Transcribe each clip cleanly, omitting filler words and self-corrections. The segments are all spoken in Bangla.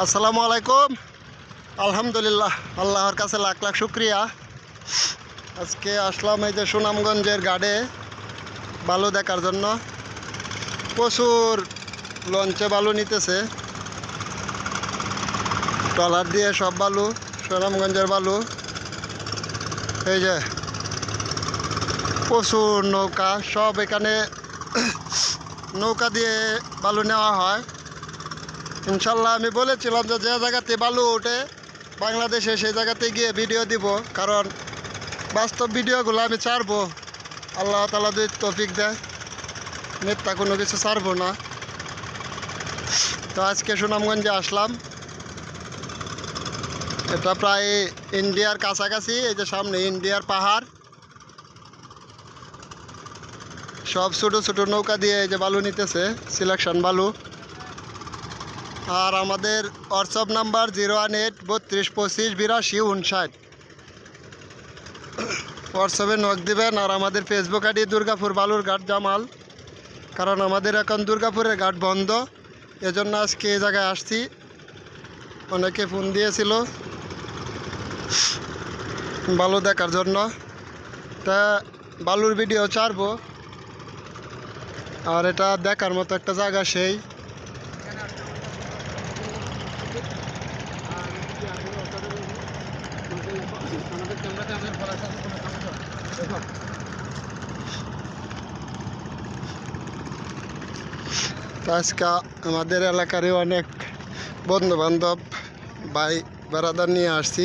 আসসালামু আলাইকুম। আলহামদুলিল্লাহ, আল্লাহর কাছে লাখ লাখ শুক্রিয়া। আজকে আসলাম এই যে সুনামগঞ্জের ঘাটে বালু দেখার জন্য। প্রচুর লঞ্চে বালু নিতেছে, ট্রলার দিয়ে সব বালু, সুনামগঞ্জের বালু। এই যে প্রচুর নৌকা, সব এখানে নৌকা দিয়ে বালু নেওয়া হয়। ইনশাল্লাহ আমি বলেছিলাম যে যে জায়গাতে বালু ওঠে বাংলাদেশে সেই জায়গাতে গিয়ে ভিডিও দিব, কারণ বাস্তব ভিডিওগুলো আমি ছাড়বো। আল্লাহ তাআলা যদি তৌফিক দেয়, মিথ্যা কোনো কিছু ছাড়বো না। তো আজকে সুনামগঞ্জে আসলাম। এটা প্রায় ইন্ডিয়ার কাছাকাছি। এই যে সামনে ইন্ডিয়ার পাহাড়, সব ছোটো ছোটো নৌকা দিয়ে এই যে বালু নিতেছে, সিলেকশন বালু। আর আমাদের হোয়াটসঅ্যাপ নাম্বার 01832258259। হোয়াটসঅ্যাপে নক দিবেন। আর আমাদের ফেসবুক আইডি দুর্গাপুর বালুর ঘাট জামাল, কারণ আমাদের এখন দুর্গাপুরের ঘাট বন্ধ, এজন্য আজকে এই জায়গায় আসছি। অনেকে ফোন দিয়েছিল বালু দেখার জন্য, তা বালুর ভিডিও ছাড়বো। আর এটা দেখার মতো একটা জায়গা সেই। আজকে আমাদের এলাকারই অনেক বন্ধু বান্ধব ভাই বেড়াদার নিয়ে আসছি।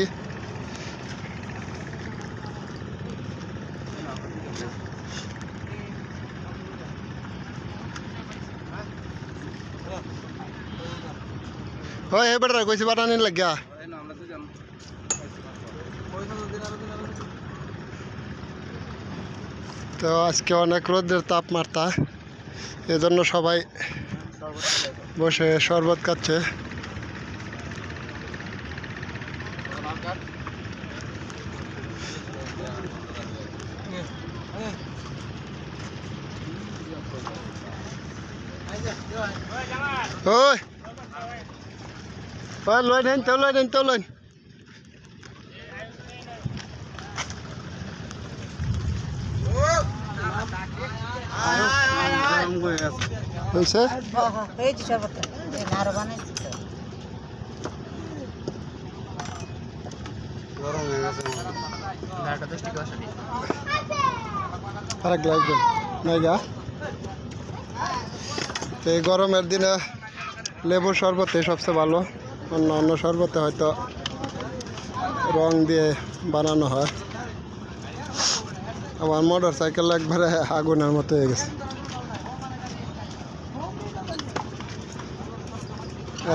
হয় এবার কইছি বানানি লাগিয়া। তো আজকে অনেক রোদের তাপমাত্রা, এজন্য সবাই বসে শরবত খাচ্ছে। ওই ওই লই নেন তো, লই নেন তো, লই হয়েছে। আরেক গ্লাস দেন নাইগা। এই গরমের দিনে লেবুর শরবতে সবচেয়ে ভালো। অন্য অন্য শরবতে হয়তো রং দিয়ে বানানো হয়। আমার মোটর সাইকেল একবারে আগুনের মতো হয়ে গেছে।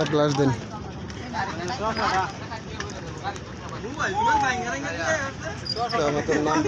এক গ্লাস দিন। আমাদের নাম